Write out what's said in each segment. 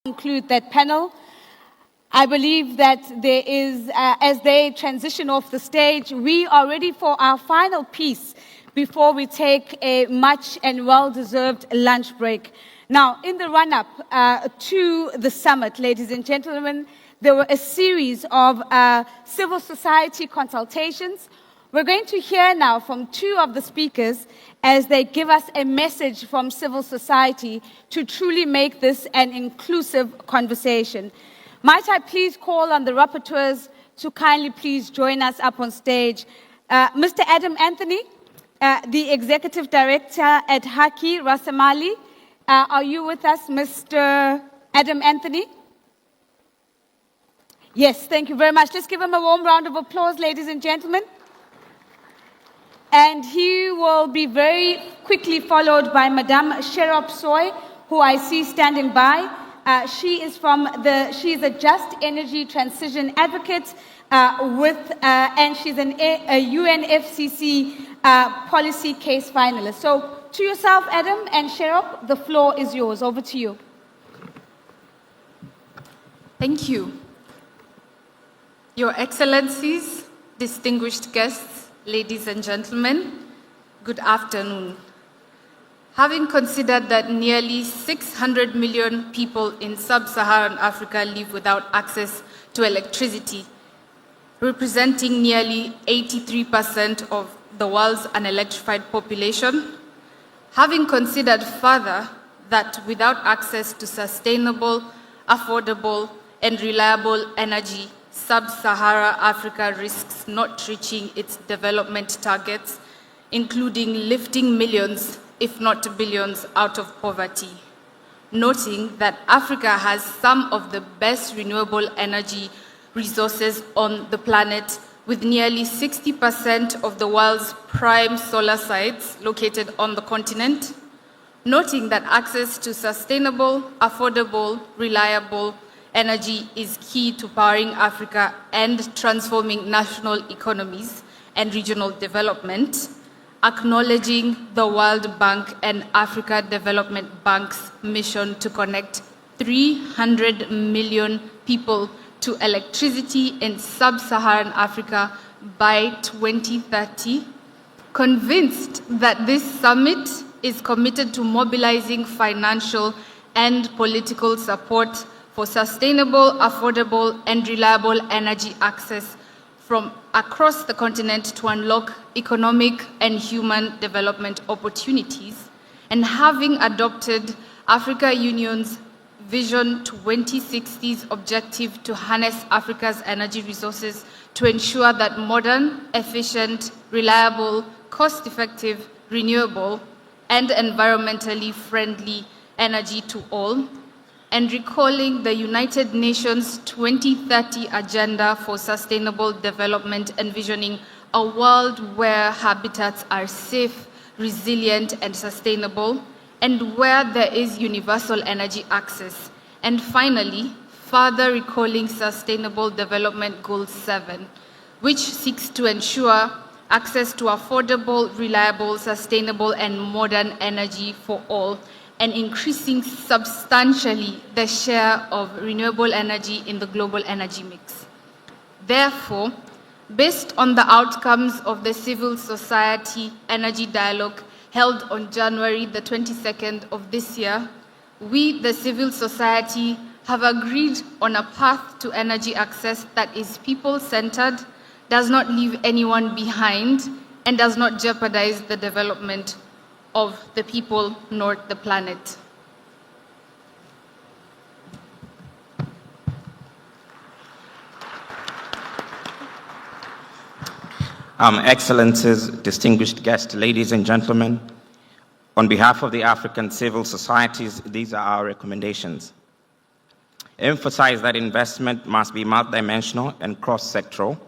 conclude that panel. I believe that there is, as they transition off the stage, we are ready for our final piece before we take a much and well-deserved lunch break. Now, in the run-up to the summit, ladies and gentlemen, there were a series of civil society consultations. We're going to hear now from two of the speakers as they give us a message from civil society to truly make this an inclusive conversation. Might I please call on the rapporteurs to kindly please join us up on stage. Mr. Adam Anthony, the Executive Director at Haki Rasamali. Are you with us, Mr. Adam Anthony? Yes, thank you very much. Let's give him a warm round of applause, ladies and gentlemen. And he will be very quickly followed by Madame Sherop Soy, who I see standing by. She is a Just Energy Transition Advocate and she's a UNFCCC policy case finalist. So to yourself, Adam and Sherop, the floor is yours. Over to you. Thank you. Your Excellencies, distinguished guests, ladies and gentlemen, good afternoon. Having considered that nearly 600 million people in sub-Saharan Africa live without access to electricity, representing nearly 83% of the world's unelectrified population, having considered further that without access to sustainable, affordable, and reliable energy, Sub-Saharan Africa risks not reaching its development targets, including lifting millions, if not billions, out of poverty. Noting that Africa has some of the best renewable energy resources on the planet, with nearly 60% of the world's prime solar sites located on the continent. Noting that access to sustainable, affordable, reliable energy is key to powering Africa and transforming national economies and regional development, acknowledging the World Bank and Africa Development Bank's mission to connect 300 million people to electricity in sub-Saharan Africa by 2030, convinced that this summit is committed to mobilizing financial and political support for sustainable, affordable, and reliable energy access from across the continent to unlock economic and human development opportunities, and having adopted Africa Union's Vision 2060's objective to harness Africa's energy resources to ensure that modern, efficient, reliable, cost-effective, renewable, and environmentally friendly energy to all, and recalling the United Nations 2030 Agenda for Sustainable Development, envisioning a world where habitats are safe, resilient, and sustainable, and where there is universal energy access. And finally, further recalling Sustainable Development Goal 7, which seeks to ensure access to affordable, reliable, sustainable, and modern energy for all, and increasing substantially the share of renewable energy in the global energy mix. Therefore, based on the outcomes of the civil society energy dialogue held on January the 22nd of this year, we, the civil society, have agreed on a path to energy access that is people-centered, does not leave anyone behind, and does not jeopardize the development of the people nor the planet. Excellencies, distinguished guests, ladies and gentlemen, on behalf of the African civil societies, these are our recommendations. Emphasize that investment must be multidimensional and cross-sectoral,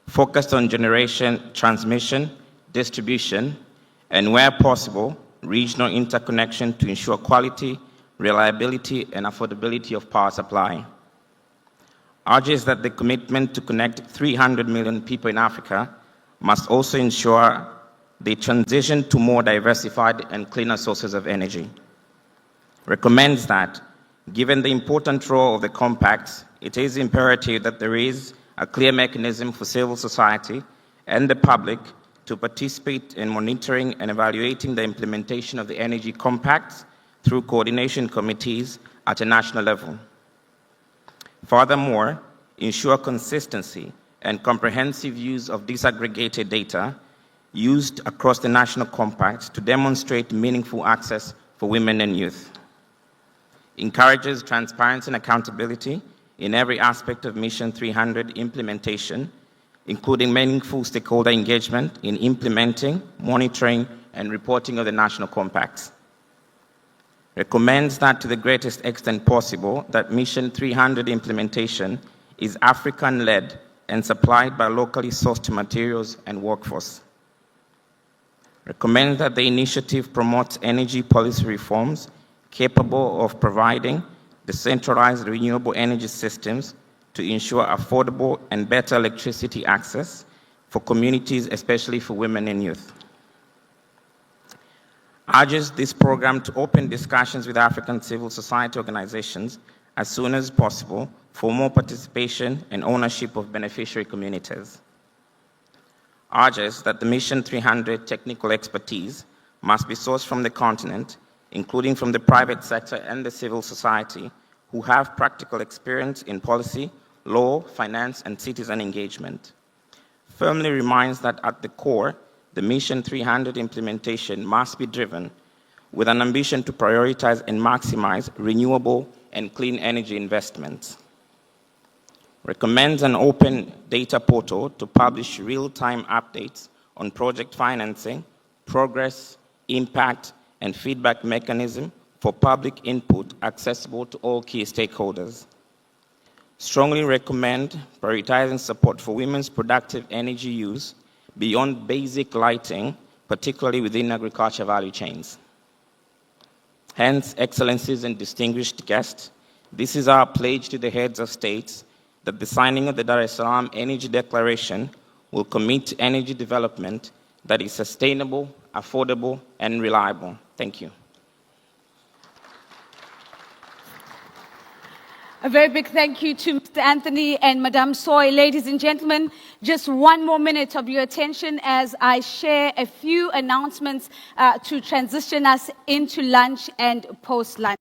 focused on generation, transmission, distribution, and where possible, regional interconnection to ensure quality, reliability, and affordability of power supply. Urges that the commitment to connect 300 million people in Africa must also ensure the transition to more diversified and cleaner sources of energy. Recommends that Given the important role of the compacts, it is imperative that there is a clear mechanism for civil society and the public to participate in monitoring and evaluating the implementation of the energy compacts through coordination committees at a national level. Furthermore, ensure consistency and comprehensive use of disaggregated data used across the national compacts to demonstrate meaningful access for women and youth. Encourages transparency and accountability in every aspect of Mission 300 implementation, including meaningful stakeholder engagement in implementing, monitoring, and reporting of the national compacts. Recommends that to the greatest extent possible that Mission 300 implementation is African-led and supplied by locally sourced materials and workforce. Recommends that the initiative promotes energy policy reforms capable of providing decentralized renewable energy systems to ensure affordable and better electricity access for communities, especially for women and youth. Urges this program to open discussions with African civil society organizations as soon as possible for more participation and ownership of beneficiary communities. Urges that the Mission 300 technical expertise must be sourced from the continent, including from the private sector and the civil society, who have practical experience in policy, law, finance, and citizen engagement. Firmly reminds that at the core, the Mission 300 implementation must be driven with an ambition to prioritize and maximize renewable and clean energy investments. Recommends an open data portal to publish real-time updates on project financing, progress, impact, and feedback mechanism for public input accessible to all key stakeholders. Strongly recommend prioritizing support for women's productive energy use beyond basic lighting, particularly within agriculture value chains. Hence, Excellencies and distinguished guests, this is our pledge to the heads of states that the signing of the Dar es Salaam Energy Declaration will commit to energy development that is sustainable, affordable, and reliable. Thank you. A very big thank you to Mr. Anthony and Madame Soy. Ladies and gentlemen, just one more minute of your attention as I share a few announcements to transition us into lunch and post-lunch.